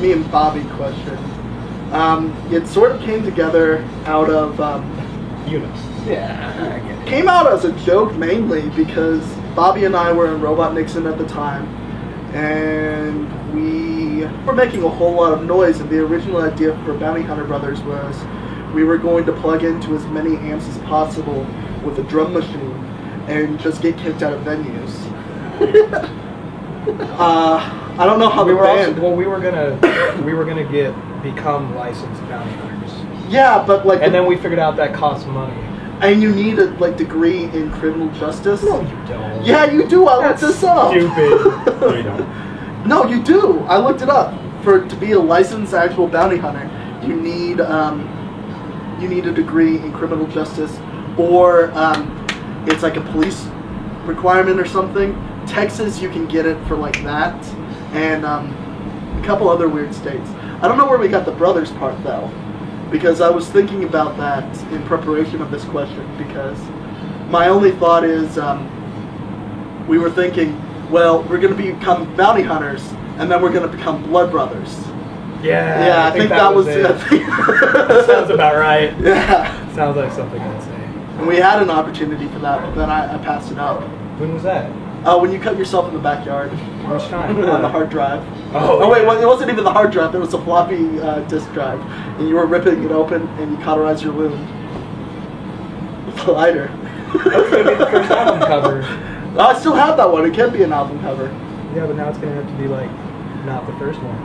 me and Bobby question. It sort of came together out of Eunice. Yeah, I get it. came out as a joke mainly because Bobby and I were in Robot Nixon at the time, and we were making a whole lot of noise. And the original idea for Bounty Hunter Brothers was we were going to plug into as many amps as possible with a drum machine and just get kicked out of venues. I don't know how we the were band. also, well, we were gonna become licensed bounty hunters, Yeah, but like, and then we figured out that costs money. and you need a degree in criminal justice. No, you don't. Yeah, you do. I looked this up. Stupid. No, you don't. No, you do. I looked it up. To be a licensed actual bounty hunter, you need a degree in criminal justice, or it's like a police requirement or something. Texas, you can get it for like that, and a couple other weird states. I don't know where we got the brothers part though, because I was thinking about that in preparation of this question, because my only thought is we were thinking, well, we're going to become bounty hunters, and then we're going to become blood brothers. Yeah, I think that was it. it. That sounds about right. Yeah. Sounds like something I'd say. And we had an opportunity for that, but then I passed it up. When was that? When you cut yourself in the backyard. Which time? On the hard drive. Oh, wait, yeah. well, it wasn't even the hard drive, it was a floppy disk drive. And you were ripping it open, and you cauterized your wound with a lighter. That was going to be the first album cover. I still have that one, it can be an album cover. Yeah, but now it's going to have to be like, not the first one.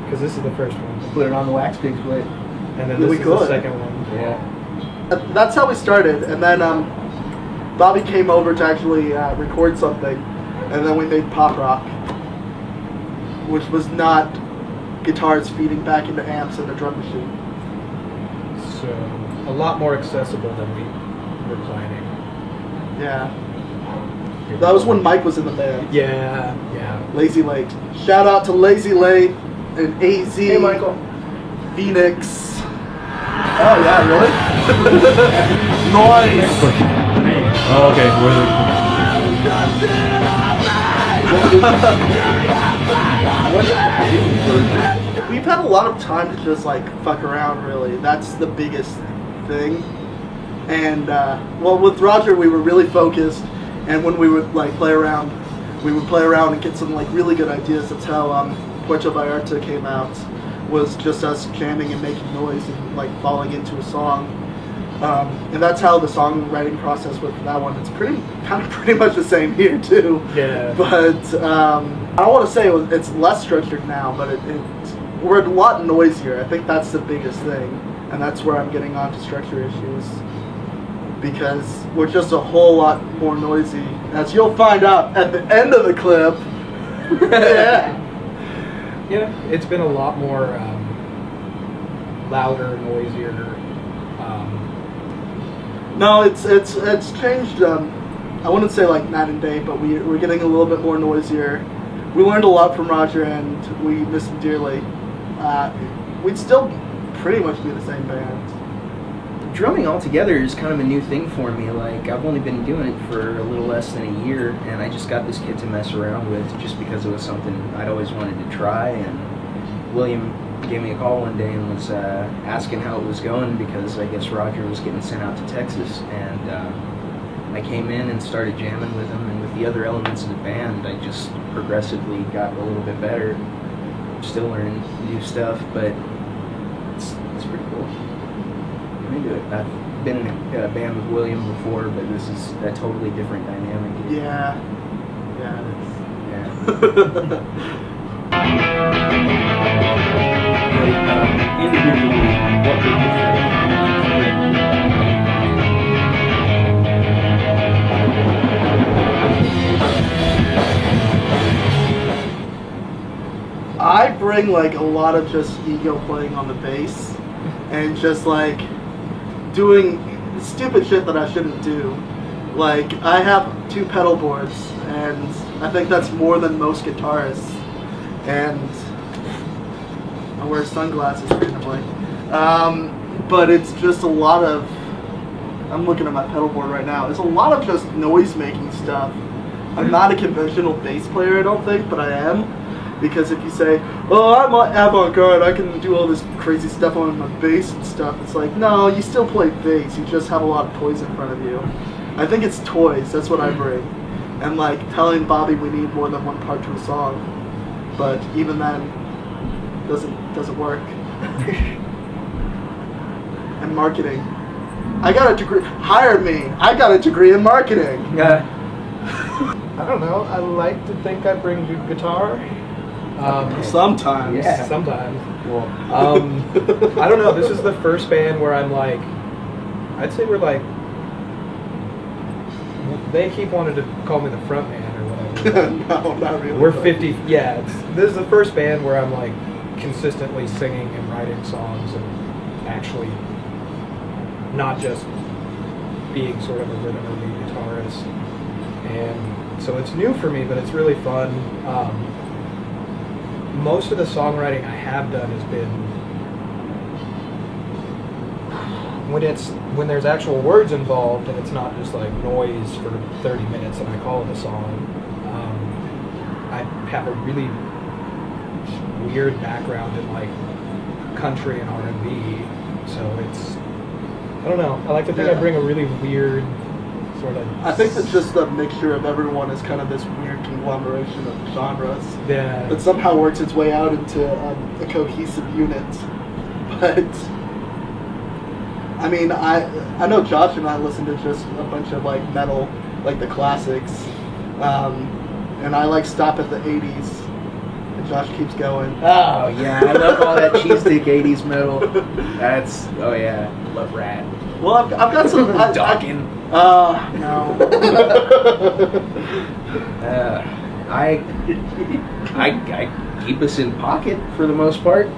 Because this is the first one. Put it on the wax pigs plate. And then Yeah, this we is could. the second one. Yeah. That's how we started, and then Bobby came over to actually record something, and then we made pop rock, which was not guitars feeding back into amps and a drum machine. So, a lot more accessible than we were planning. Yeah. That was when Mike was in the band. Yeah. Lazy Late. Shout out to Lazy Late and AZ. Hey, Michael. Phoenix. Oh, yeah, really? Noise. Oh, okay. We've had a lot of time to just like fuck around, really. That's the biggest thing. And well, with Roger, we were really focused, and when we would like play around, we would play around and get some like really good ideas. That's how Puerto Vallarta came out. Was just us jamming and making noise and like falling into a song. And that's how the songwriting process was for that one. It's pretty much the same here too. Yeah. But I don't want to say it's less structured now, but we're a lot noisier. I think that's the biggest thing, and that's where I'm getting onto structure issues, because we're just a whole lot more noisy, as you'll find out at the end of the clip. Yeah. Yeah, it's been a lot more louder, noisier. No, it's changed. I wouldn't say like night and day, but we're getting a little bit more noisier. We learned a lot from Roger, and we miss him dearly. We'd still pretty much be the same band. Drumming altogether is kind of a new thing for me. Like, I've only been doing it for a little less than a year, and I just got this kit to mess around with just because it was something I'd always wanted to try. And William gave me a call one day and was asking how it was going, because I guess Roger was getting sent out to Texas. And I came in and started jamming with him, and with the other elements of the band, I just progressively got a little bit better. Still learning new stuff, but it's pretty cool. I'm into it. I've been in a band with William before, but this is a totally different dynamic. Yeah. Yeah, it Individually, what would you I bring like a lot of just ego playing on the bass, and just like doing stupid shit that I shouldn't do. Like, I have 2 pedal boards, and I think that's more than most guitarists. And I wear sunglasses randomly. But it's just a lot of, I'm looking at my pedal board right now, it's a lot of just noise making stuff. I'm not a conventional bass player, I don't think, but I am. Because if you say, "Oh, I'm avant-garde, I can do all this crazy stuff on my bass and stuff," it's like, no, you still play bass. You just have a lot of toys in front of you. I think it's toys. That's what I bring. And like telling Bobby we need more than one part to a song, but even then, doesn't work. And marketing. I got a degree. Hire me. I got a degree in marketing. I don't know. I like to think I bring good guitar. Sometimes. Yeah. Sometimes. I don't know. This is the first band where I'm like, I'd say we're like, they keep wanting to call me the front man or whatever. No, not really. We're 50. Yeah, this is the first band where I'm like consistently singing and writing songs and actually not just being sort of a rhythm or lead guitarist. And so it's new for me, but it's really fun. Most of the songwriting I have done has been when there's actual words involved and it's not just like noise for 30 minutes and I call it a song. I have a really weird background in like country and R&B, so it's, I don't know, I like to think I bring a really weird sort of... I think it's just a mixture of everyone is kind of this weird conglomeration of genres that somehow works its way out into a cohesive unit. But I mean, I know Josh and I listen to just a bunch of like metal, like the classics, and I like stop at the 80s. And Josh keeps going. Oh yeah, I love all that cheese dick 80s metal. That's, oh yeah, love Rat. Well, I've got some. Dawkins. No. I keep us in pocket for the most part.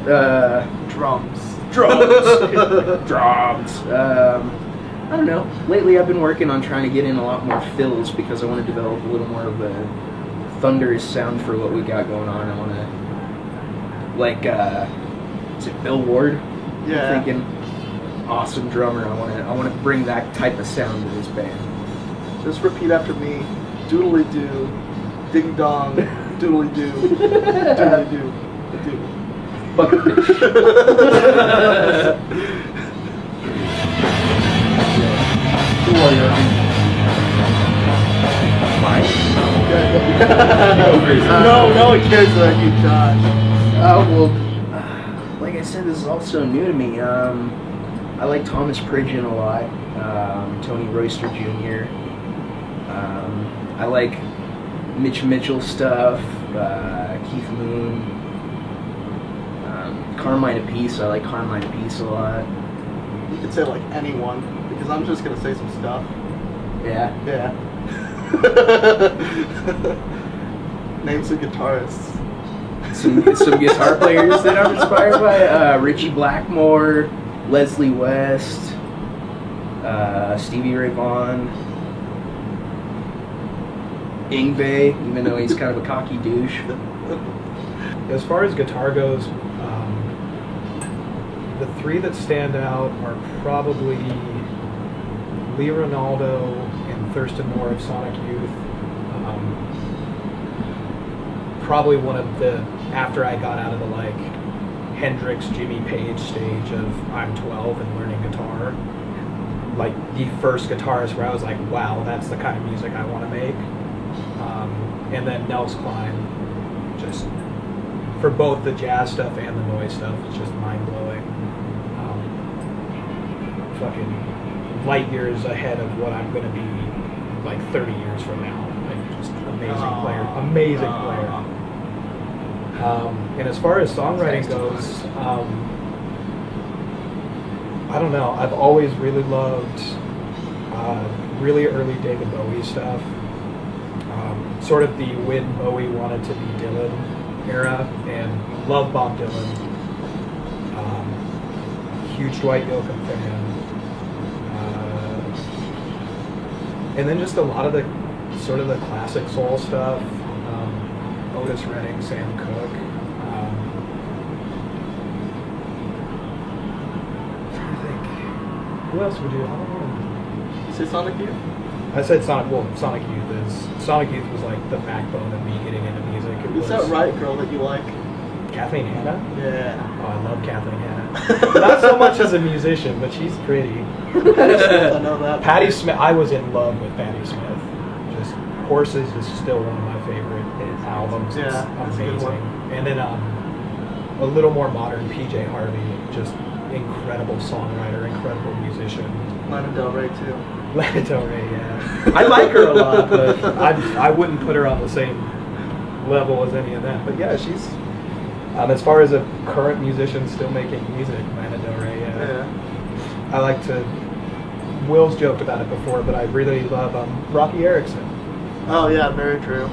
Drums. Drums. I don't know. Lately, I've been working on trying to get in a lot more fills because I want to develop a little more of a thunderous sound for what we got going on. I want to, like, is it Bill Ward? Yeah. I'm thinking awesome drummer. I want to bring that type of sound to this band. Just repeat after me. Doodly doo, ding dong, doodly doo, doodly doo, doo. Bucketfish. Who are you? Mine? No one cares about you, Josh. Well, like I said, this is all so new to me. I like Thomas Pridgeon a lot, Tony Royster Jr. I like Mitch Mitchell stuff, Keith Moon, Carmine Appice. I like Carmine Appice a lot. You could say like anyone, because I'm just gonna say some stuff. Yeah. Yeah. Name some guitarists. Some guitar players that I'm inspired by. Richie Blackmore, Leslie West, Stevie Ray Vaughan, Yngwie, even though he's kind of a cocky douche. As far as guitar goes, the three that stand out are probably Lee Ronaldo and Thurston Moore of Sonic Youth. Probably one of the, after I got out of the like Hendrix, Jimmy Page stage of I'm 12 and learning guitar, like the first guitarist where I was like, wow, that's the kind of music I want to make. And then Nels Cline, just for both the jazz stuff and the noise stuff, it's just mind-blowing. Fucking light years ahead of what I'm going to be like 30 years from now. Like, just amazing player. And as far as songwriting goes, I don't know. I've always really loved really early David Bowie stuff. Sort of the when Bowie wanted to be Dylan era, and love Bob Dylan. Huge Dwight Yoakam fan. And then just a lot of the sort of the classic soul stuff. Otis Redding, Sam Cooke. I think. Who else would you? I don't know. You say Sonic Youth? I said Sonic. Well, Sonic Youth was like the backbone of me getting into music. It Is was that right, girl, that you like? Kathleen Hanna? Yeah. Oh, I love Kathleen Hanna. Not so much as a musician, but she's pretty. I know that. Patti Smith. I was in love with Patti Smith. Just Horses is still one of my favorite albums. Yeah, It's that's a good amazing. one. And then a little more modern, PJ Harvey. Just incredible songwriter, incredible musician. Lana Del Rey too. Lana Del Rey, yeah. I like her a lot, but I wouldn't put her on the same level as any of them. But yeah, she's as far as a current musician still making music, Lana Del Rey. Yeah. I like to. Will's joked about it before, but I really love Rocky Erickson. Oh yeah, very true.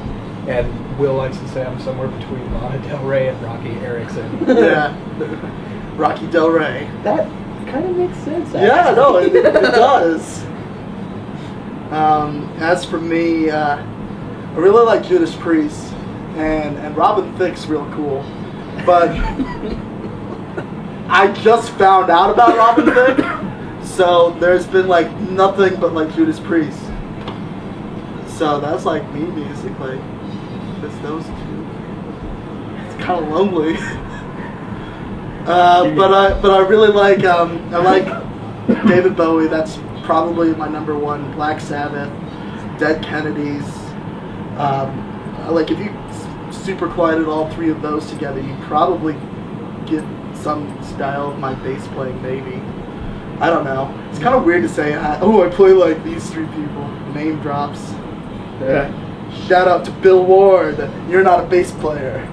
And Will likes to say I'm somewhere between Lana Del Rey and Rocky Erickson. Yeah. Rocky Del Rey. That kind of makes sense. Yeah, no, it does. As for me, I really like Judas Priest, and Robin Thicke's real cool, but I just found out about Robin Thicke, so there's been like nothing but like Judas Priest. So that's like me musically. Just those two. It's kind of lonely. But I really like I like David Bowie. That's probably my number one. Black Sabbath, Dead Kennedys. Like if you super quieted all three of those together, you probably get some style of my bass playing. Maybe I don't know. It's kind of weird to say. I play like these three people. Name drops. Yeah. Shout out to Bill Ward. You're not a bass player.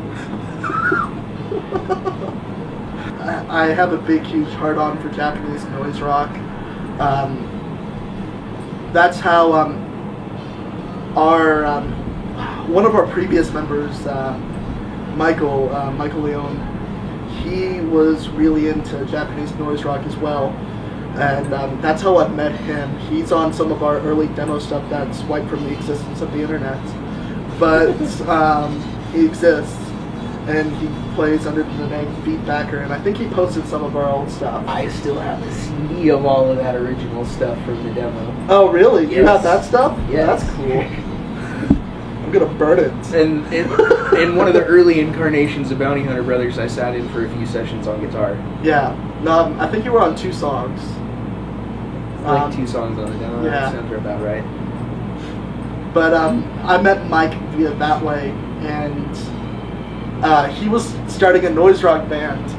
I have a big, huge hard-on for Japanese noise rock. That's how one of our previous members, Michael Leone, he was really into Japanese noise rock as well. And that's how I met him. He's on some of our early demo stuff that's wiped from the existence of the internet. But he exists, and he plays under the name Feedbacker, and I think he posted some of our old stuff. I still have the CD of all of that original stuff from the demo. Oh, really? You Yes. have that stuff? Yes. That's cool. I'm gonna burn it. And in one of the early incarnations of Bounty Hunter Brothers, I sat in for a few sessions on guitar. Yeah. No, I think you were on 2 songs. Like 2 songs on the demo. yeah. Sounds about right. But I met Mike via that way, and he was starting a noise rock band,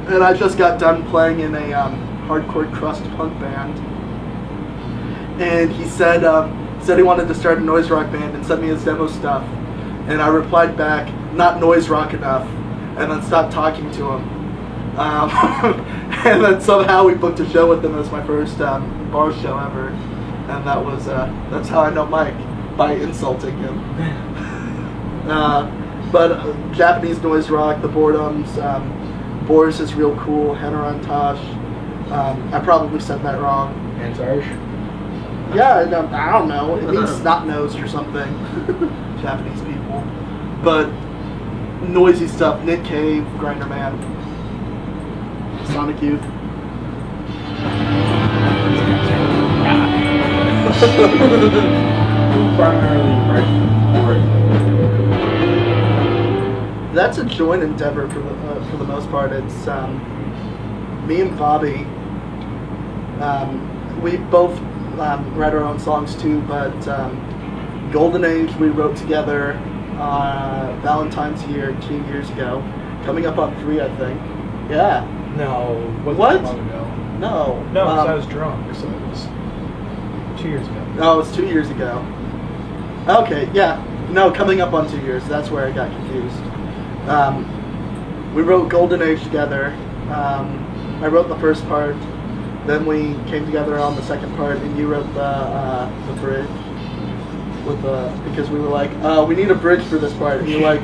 and I just got done playing in a hardcore crust punk band, and he said he wanted to start a noise rock band and sent me his demo stuff, and I replied back, not noise rock enough, and then stopped talking to him. And then somehow we booked a show with him as my first bar show ever, and that's how I know Mike, by insulting him. But Japanese noise rock, the Boredoms, Boris is real cool, Hanuran Tosh. I probably said that wrong. Antarge? Yeah, no, I don't know. It means snot-nosed or something. Japanese people. But noisy stuff, Nick Cave, Grinder Man, Sonic Youth. That's a joint endeavor for the most part. It's me and Bobby. We both write our own songs too, but Golden Age we wrote together Valentine's year 2 years ago. Coming up on 3, I think. Yeah. No. Wasn't What? that long ago. No. No, because I was drunk, so it was 2 years ago. No, it was 2 years ago. Okay, yeah. No, coming up on 2 years. That's where I got confused. We wrote Golden Age together. I wrote the first part. Then we came together on the second part, and you wrote the bridge. Because we were like, we need a bridge for this part. And you're like,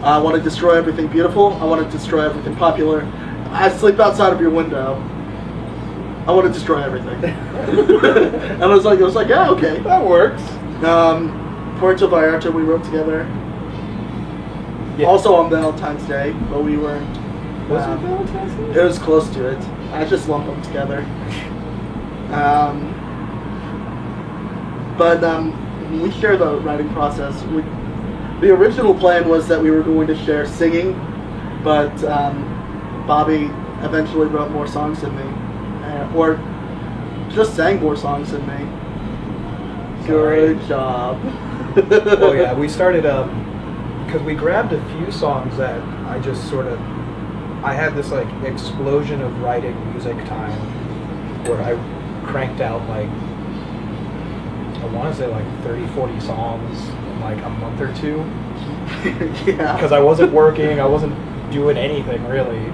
I want to destroy everything beautiful. I want to destroy everything popular. I sleep outside of your window. I want to destroy everything. And I was like, yeah, okay, that works. Puerto Vallarta we wrote together. Yeah. Also on Valentine's Day, but we weren't. Was it Valentine's Day? It was close to it. I just lumped them together. But we share the writing process. The original plan was that we were going to share singing, but Bobby eventually wrote more songs than me, or just sang more songs than me. Good job. Oh yeah, we started because we grabbed a few songs that I just sort of, I had this like explosion of writing music time where I cranked out like, I want to say like 30, 40 songs in like a month or two. Yeah. Because I wasn't working, I wasn't doing anything really.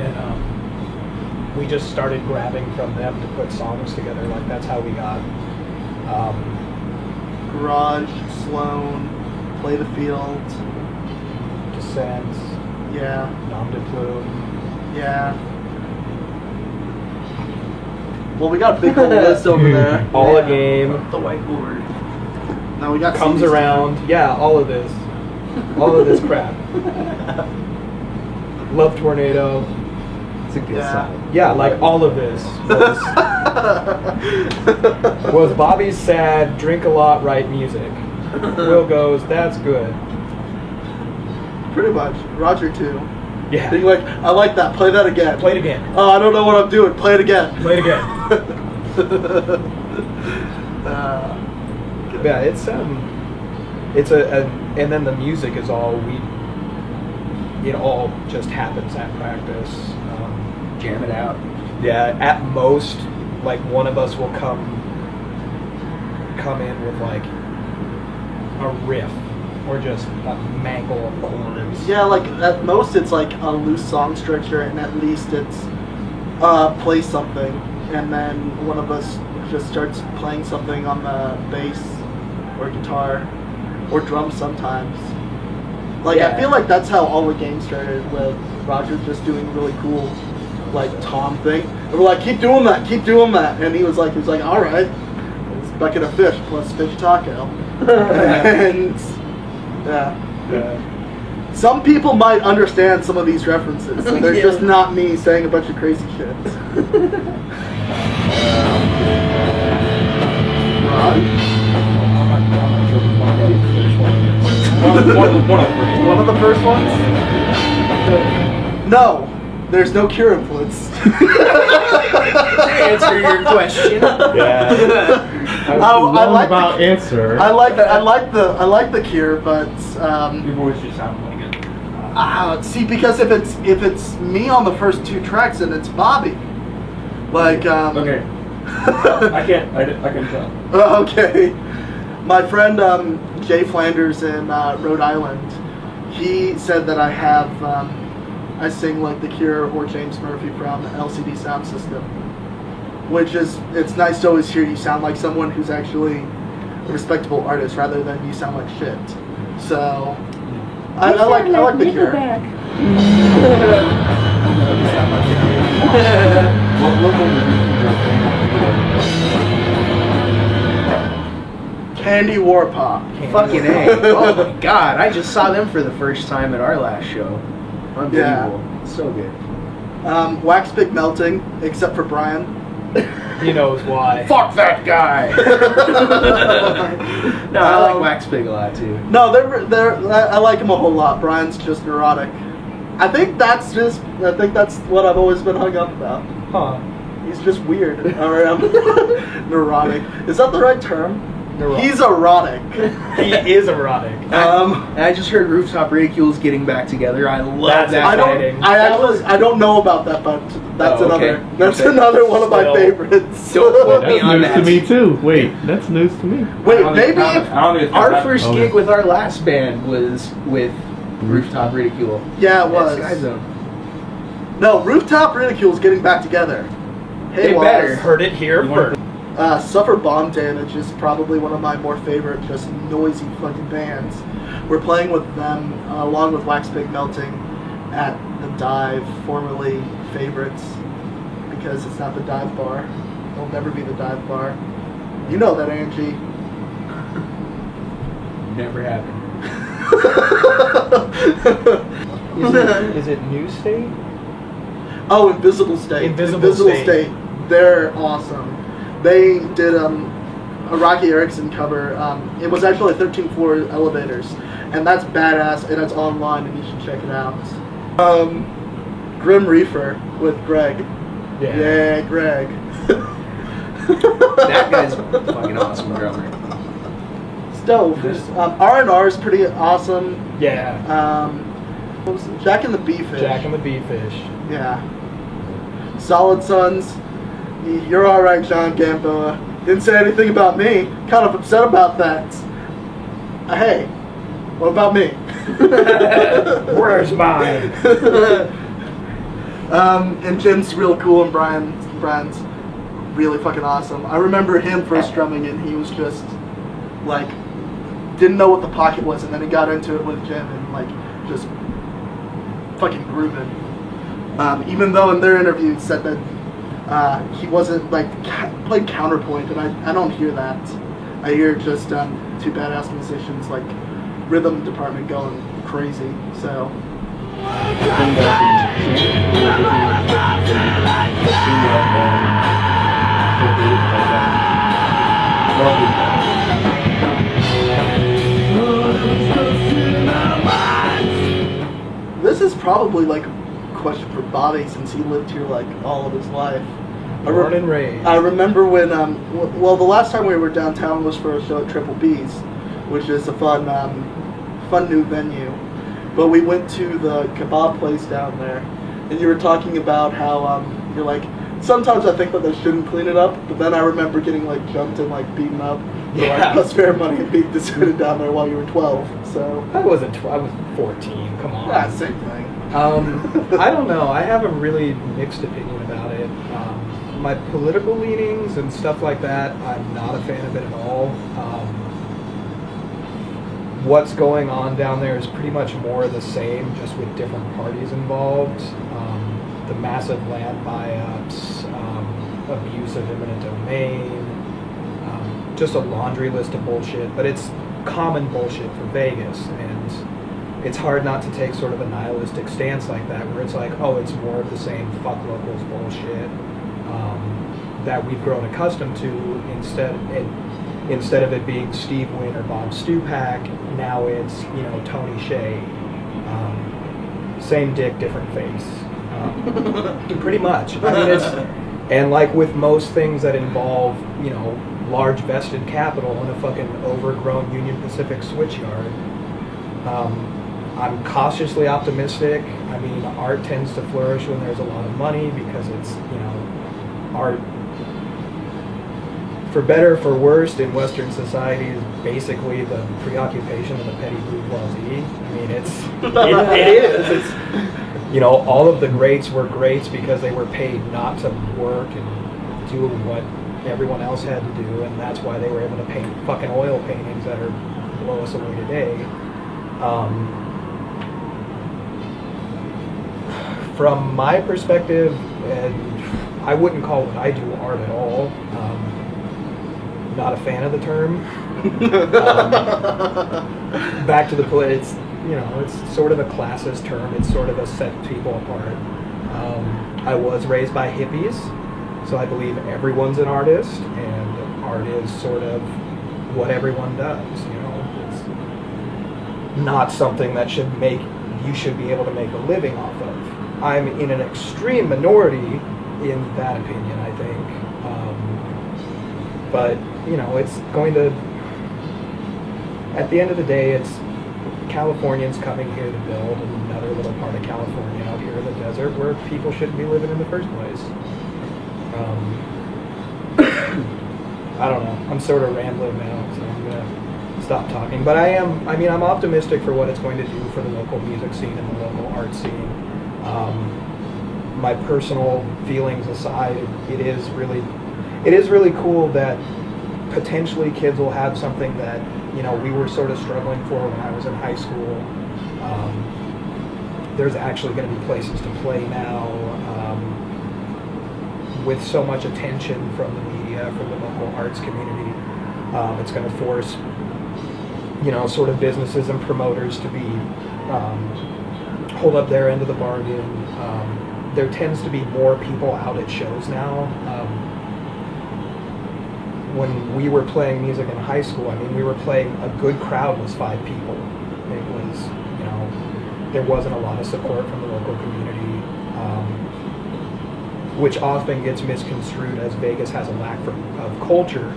And we just started grabbing from them to put songs together. Like that's how we got Garage, Sloan, Play the Field. Descent, Yeah. Nom de Plume. Yeah. Well, we got a big old list over there. All a game. The whiteboard. No, we got Comes CDs. around. Yeah, all of this. All of this crap. Love Tornado. It's a good Yeah. song. Yeah, like all of this was Bobby's sad, drink a lot, write music. Will goes, that's good. Pretty much. Roger too. Yeah. Being like, I like that. Play that again. Play it again. Oh, I don't know what I'm doing. Play it again. Play it again. Good. Yeah, it's and then the music is all it all just happens at practice. Jam it out. Yeah, at most, like one of us will come in with like a riff or just a mangle of chords. Yeah, like at most it's like a loose song structure, and at least it's play something, and then one of us just starts playing something on the bass or guitar or drums sometimes. Like I Yeah. feel like that's how all the games started, with Roger just doing really cool like tom thing. And we're like, keep doing that, and he was like, all right, it's a bucket of fish plus fish taco. And yeah. Some people might understand some of these references, and they're Yeah. just not me saying a bunch of crazy shit. Raj? One of the first ones? No, there's no cure influence. To answer your question. Yeah. I like about answer. I like the cure, but Your voice just sounded like it. see, because if it's me on the first two tracks, then it's Bobby. Like Okay. I can tell. Okay. My friend Jay Flanders in Rhode Island, he said that I have I sing like The Cure or James Murphy from LCD Sound System, which it's nice to always hear you sound like someone who's actually a respectable artist rather than you sound like shit. So I like The Cure. Candy Warpop. Fucking A. Oh my god, I just saw them for the first time at our last show. Unbelievable. So good. Wax Pig Melting, except for Brian. He knows why. Fuck that guy! No, I like Wax Pig a lot too. No, I like him a whole lot. Brian's just neurotic. I think that's what I've always been hung up about. Huh. He's just weird. Or neurotic. Is that the right term? Neurotic. He's erotic. He is erotic. And I just heard Rooftop Ridicule's getting back together. I love That's that. exciting. I don't know about that, but that's Oh, okay. That's Okay. another one of my Still. favorites. Don't quote me That's on news that. to me too. Wait, that's news to me. Wait, I don't think- maybe I don't if think it's Our that- first okay. gig with our last band was with Rooftop Ridicule. yeah, it was. Sky Zone. No, Rooftop Ridicule's getting back together. Hey, They Waz. better. Heard it here You want- first. Suffer Bomb Damage is probably one of my more favorite, just noisy fucking bands. We're playing with them along with Wax Pig Melting at the Dive, formerly Favorites, because it's not the Dive Bar. It'll never be the Dive Bar. You know that, Angie. Never happened. Is it New State? Oh, Invisible State. Invisible State. They're awesome. They did a Rocky Erickson cover. It was actually 13th floor elevators, and that's badass, and it's online, and you should check it out. Grim Reaper with Greg. Yeah, Greg. That guy's fucking awesome drummer. It's dope. R&R is pretty awesome. Yeah. What was it? Jack and the Beefish. Jack and the Beefish. Yeah. Solid Sons. You're alright, John Gamboa. Didn't say anything about me. Kind of upset about that. Hey, what about me? Where's mine? And Jim's real cool, and Brian's really fucking awesome. I remember him first drumming, and he was just like didn't know what the pocket was, and then he got into it with Jim and like just fucking grooving. Even though in their interview it said that he wasn't like played counterpoint, and I don't hear that. I hear just two badass musicians like rhythm department going crazy. So. This is probably like a question for Bobby, since he lived here like all of his life. Born and raised. I remember when, well, the last time we were downtown was for a show at Triple B's, which is a fun new venue. But we went to the kebab place down there, and you were talking about how you're like, sometimes I think that they shouldn't clean it up, but then I remember getting like jumped and like beaten up for like plus fair money and being deserted down there while you were 12. So I wasn't 12, I was 14. Come on. yeah, same thing. I don't know. I have a really mixed opinion about it. My political leanings and stuff like that, I'm not a fan of it at all. What's going on down there is pretty much more of the same, just with different parties involved. The massive land buy-ups, abuse of eminent domain, just a laundry list of bullshit. But it's common bullshit for Vegas, and it's hard not to take sort of a nihilistic stance like that, where it's like, oh, it's more of the same fuck locals bullshit that we've grown accustomed to. Instead of it being Steve Wynn or Bob Stupak, now it's, you know, Tony Hsieh. Same dick, different face. Pretty much. I mean, and like with most things that involve, you know, large vested capital in a fucking overgrown Union Pacific switchyard, I'm cautiously optimistic. I mean, art tends to flourish when there's a lot of money, because it's, you know, art, for better, for worse, in Western society is basically the preoccupation of the petty bourgeoisie. I mean, it is. It's, you know, all of the greats were greats because they were paid not to work and do what everyone else had to do, and that's why they were able to paint fucking oil paintings that are blow us away today. From my perspective, and I wouldn't call what I do art at all. Not a fan of the term. Back to the play, it's, you know, it's sort of a classist term. It's sort of a set people apart. I was raised by hippies, so I believe everyone's an artist, and art is sort of what everyone does. You know, it's not something that you should be able to make a living off of. I'm in an extreme minority in that opinion, I think. But, you know, it's going to, at the end of the day, it's Californians coming here to build another little part of California out here in the desert where people shouldn't be living in the first place. I don't know. I'm sort of rambling now, so I'm going to stop talking. But I'm optimistic for what it's going to do for the local music scene and the local art scene. My personal feelings aside, it is really cool that potentially kids will have something that, you know, we were sort of struggling for when I was in high school. There's actually going to be places to play now, with so much attention from the media, from the local arts community. It's going to force, you know, sort of businesses and promoters to be hold up their end of the bargain. There tends to be more people out at shows now. when we were playing music in high school, I mean, we were playing, a good crowd was 5 people. It was, you know, there wasn't a lot of support from the local community, which often gets misconstrued as Vegas has a lack of culture.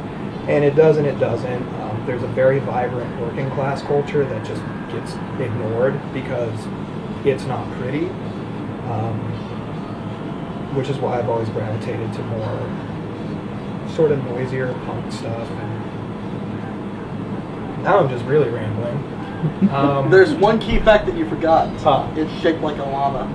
And it does and it doesn't. There's a very vibrant working class culture that just gets ignored because it's not pretty, which is why I've always gravitated to more sort of noisier punk stuff. And now I'm just really rambling. There's one key fact that you forgot. Huh. It's shaped like a llama.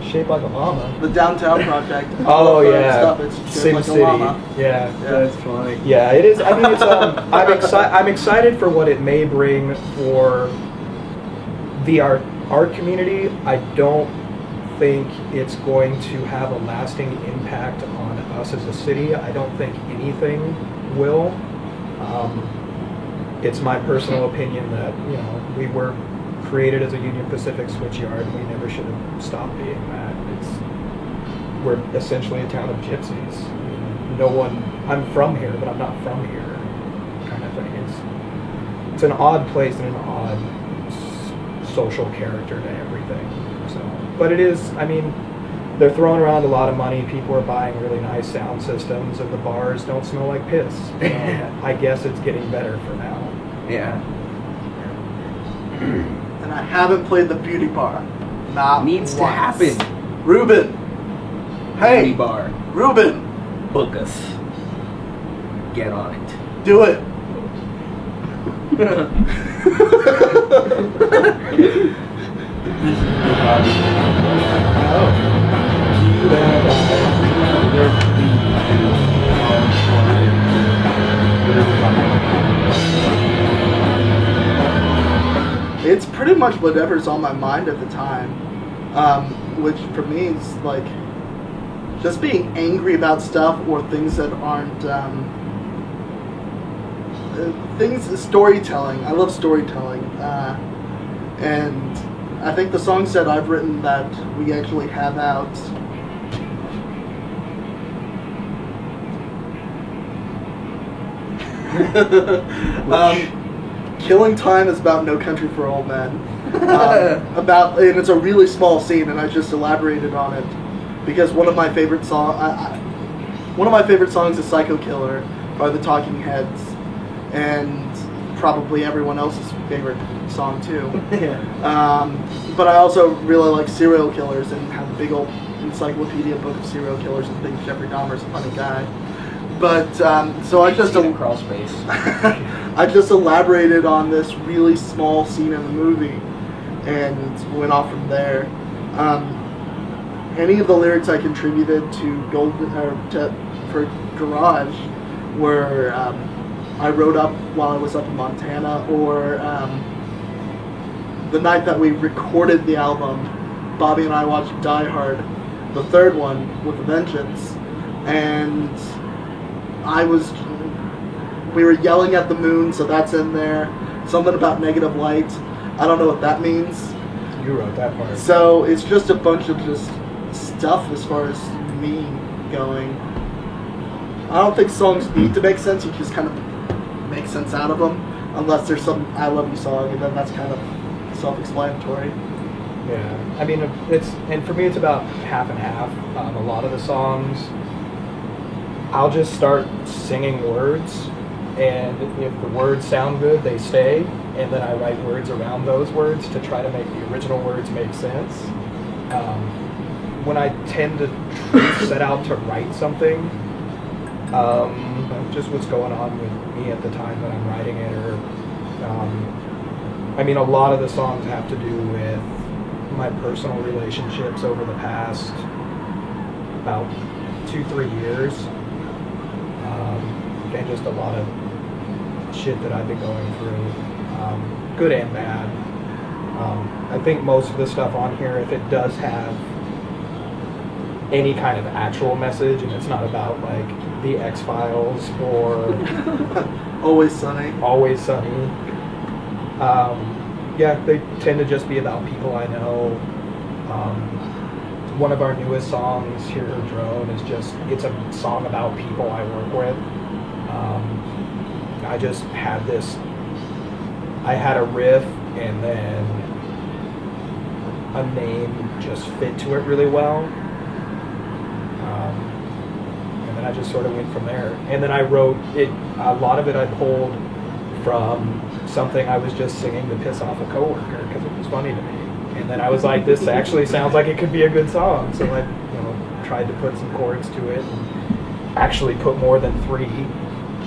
Shaped like a llama. The Downtown Project. Oh yeah, Stuff, it's shaped like SimCity. a llama. Yeah. That's funny. Yeah, it is. I mean, it's. I'm excited for what it may bring for the art community. I don't think it's going to have a lasting impact on us as a city. I don't think anything will. It's my personal opinion that, you know, we were created as a Union Pacific switchyard. We never should have stopped being that. We're essentially a town of gypsies. I mean, no one. I'm from here, but I'm not from here, kind of thing. It's an odd place and an odd social character to everything. So, but it is. I mean, they're throwing around a lot of money. People are buying really nice sound systems, and the bars don't smell like piss. I guess it's getting better for now. Yeah. And I haven't played the beauty bar. Not Needs to once. happen. Ruben. Hey, Beauty bar. Ruben, Book us. Get on it. do it. It's pretty much whatever's on my mind at the time, which for me is like just being angry about stuff or things that aren't storytelling. I love storytelling, and I think the songs that I've written that we actually have out. Killing Time is about No Country for Old Men. And it's a really small scene, and I just elaborated on it because one of my favorite songs is Psycho Killer by the Talking Heads, and probably everyone else's favorite song too. But I also really like serial killers and have a big old encyclopedia book of serial killers and think Jeffrey Dahmer's a funny guy. But so I just crawl space. I just elaborated on this really small scene in the movie and went off from there. Any of the lyrics I contributed to for Garage were I wrote up while I was up in Montana, or the night that we recorded the album, Bobby and I watched Die Hard, the third one, with a vengeance, and we were yelling at the moon, so that's in there. Something about negative light. I don't know what that means. You wrote that part. So it's just a bunch of just stuff as far as me going. I don't think songs need to make sense. You just kind of make sense out of them, unless there's some I Love You song, and then that's kind of self-explanatory. Yeah, I mean, and for me it's about half and half. A lot of the songs, I'll just start singing words, and if the words sound good, they stay, and then I write words around those words to try to make the original words make sense. When I tend to set out to write something, just what's going on with me at the time that I'm writing it, or I mean, a lot of the songs have to do with my personal relationships over the past about 2-3 years, and just a lot of shit that I've been going through, good and bad. I think most of the stuff on here, if it does have any kind of actual message, and it's not about like the X-Files or Always Sunny. Yeah, they tend to just be about people I know. One of our newest songs, Hear Her Drone, it's a song about people I work with. I just had this. I had a riff, and then a name just fit to it really well. And then I just sort of went from there. And then I wrote it. A lot of it I pulled from something I was just singing to piss off a coworker because it was funny to me. And then I was like, this actually sounds like it could be a good song. So I, tried to put some chords to it and actually put more than 3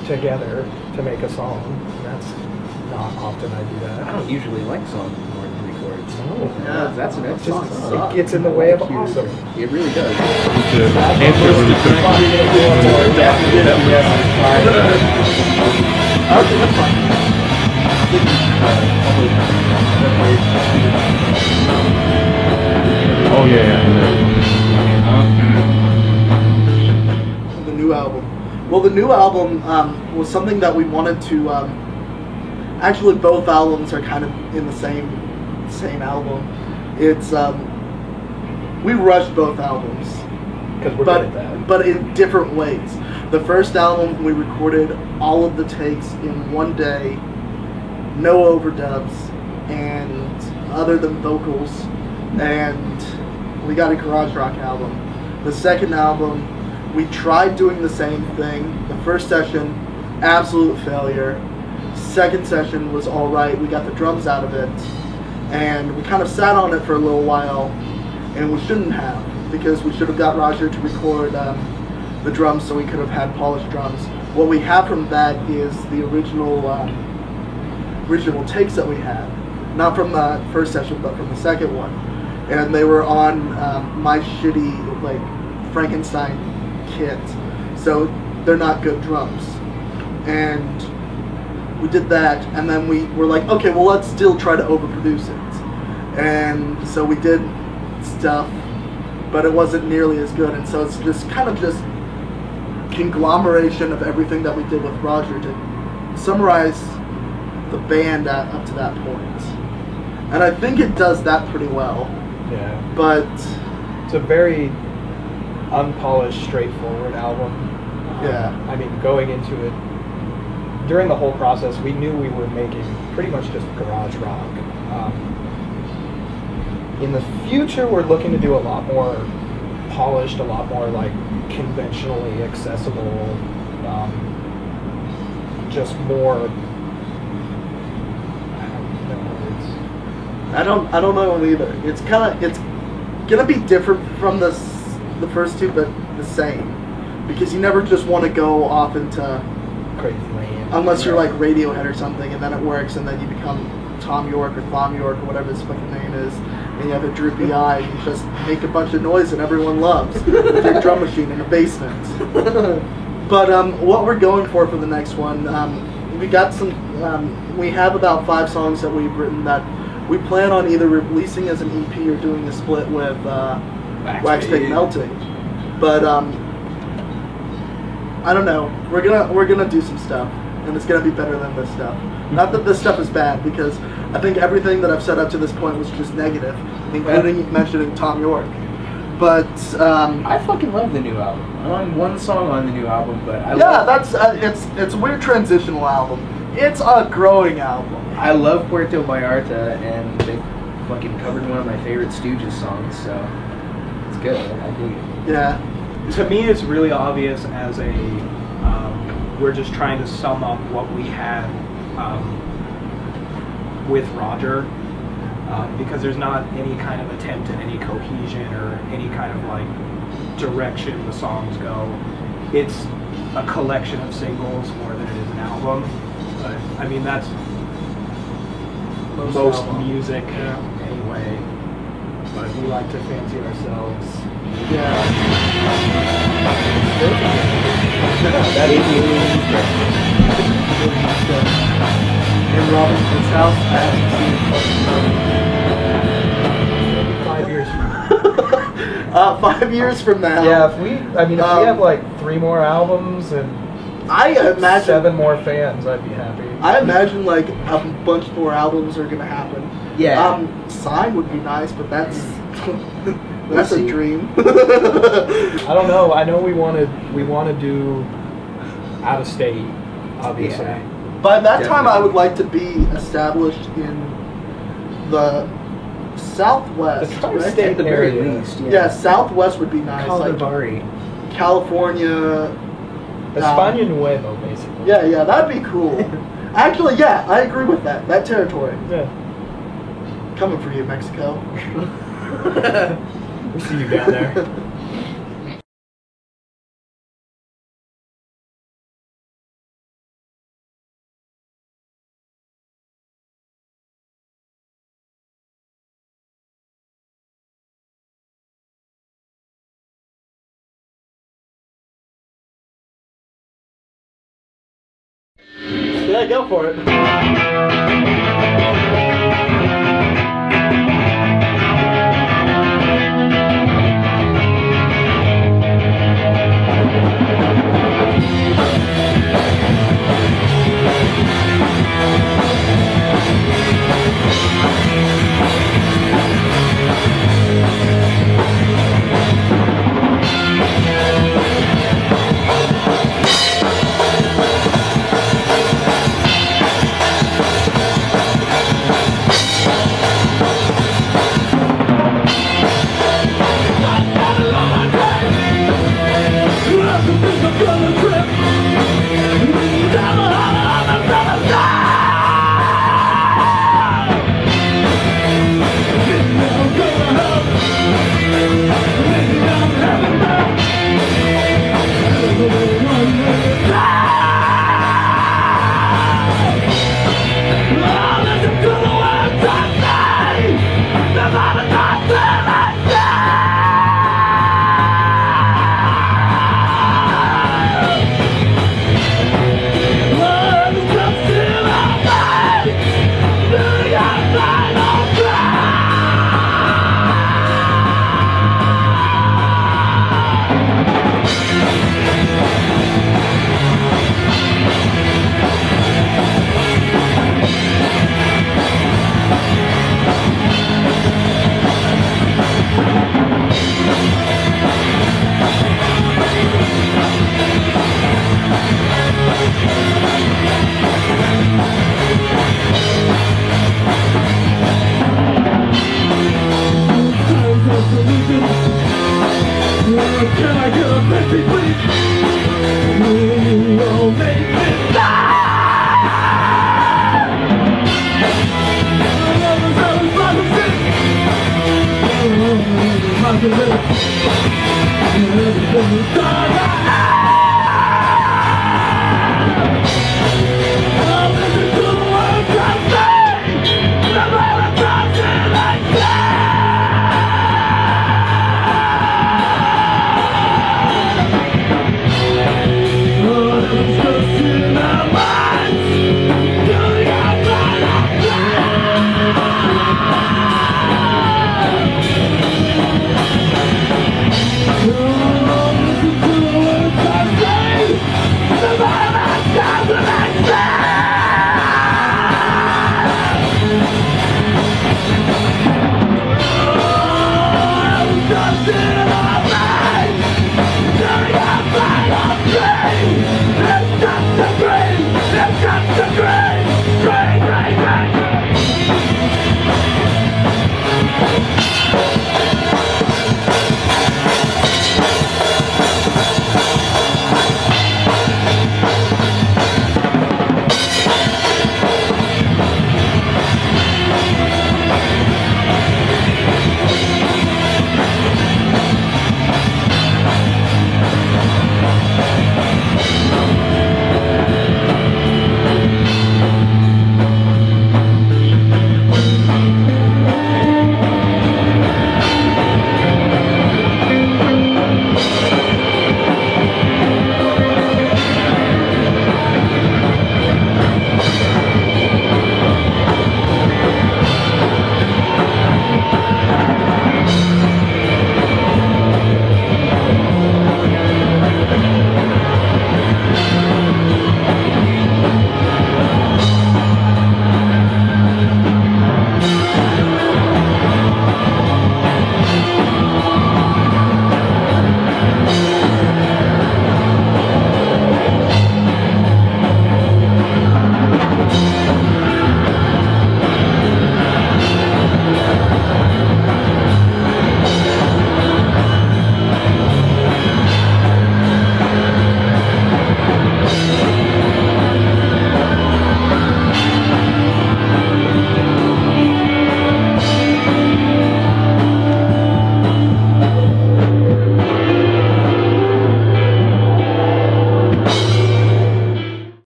together to make a song. And that's not often I do I that. don't usually like songs with more than 3 chords. Oh. Yeah, that's an excellent Just- song. it gets in the way of awesome. It really does. To answer really quick. Okay, that's fine. Oh yeah. The new album. Well, the new album was something that we wanted to. Actually, both albums are kind of in the same album. It's we rushed both albums, Because we're good at that. but in different ways. The first album we recorded all of the takes in one day, no overdubs, and other than vocals, and we got a garage rock album. The second album, we tried doing the same thing. The first session, absolute failure. Second session was all right. We got the drums out of it, and we kind of sat on it for a little while, and we shouldn't have, because we should have got Roger to record the drums so we could have had polished drums. What we have from that is the original takes that we had, not from the first session, but from the second one, and they were on my shitty Frankenstein kit, so they're not good drums. And we did that, and then we were like, okay, well, let's still try to overproduce it. And so we did stuff, but it wasn't nearly as good, and so it's just kind of just conglomeration of everything that we did with Roger to summarize the band up to that point. And I think it does that pretty well, Yeah. but It's a very unpolished, straightforward album. Yeah. I mean, going into it, during the whole process, we knew we were making pretty much just garage rock. In the future, we're looking to do a lot more polished, a lot more conventionally accessible, just more. I don't know either. It's gonna be different from the first two, but the same, because you never just want to go off into, Crazy land. unless you're like Radiohead or something, and then it works, and then you become Tom York or Thom York or whatever his fucking name is, and you have a droopy eye, and you just make a bunch of noise that everyone loves with your drum machine in a basement. But what we're going for the next one, we got some. We have about 5 songs that we've written that we plan on either releasing as an EP or doing a split with Wax Pig Melting. But I don't know. We're gonna do some stuff, and it's gonna be better than this stuff. Not that this stuff is bad, because I think everything that I've said up to this point was just negative, including mentioning Tom York. But I fucking love the new album. I'm on one song on the new album, but I yeah, love, that's it's a weird transitional album. It's a growing album. I love Puerto Vallarta, and they fucking covered one of my favorite Stooges songs, so it's good. I dig it. Yeah. To me, it's really obvious as a we're just trying to sum up what we had with Roger, because there's not any kind of attempt at any cohesion or any kind of direction the songs go. It's a collection of singles more than it is an album. But I mean, that's most music anyway. But we like to fancy ourselves. Yeah. That is In Robinson's house, I haven't 5 years from now. Yeah, if we have 3 more albums and I imagine 7 more fans, I'd be happy. I imagine a bunch more albums are gonna happen. Yeah. Sign would be nice, but that's that's We'll a see. dream. I don't know. I know we want to do out of state, obviously. Yeah. By that time, I Definitely. would like to be established in the Southwest. The right? tri-state At the very area. least, Yeah, Southwest would be nice. Like Calibari. California. España Nuevo, basically. Yeah, that'd be cool. Actually, yeah, I agree with that. That territory. Yeah. Coming for you, Mexico. We see you down there. Yeah, go for it.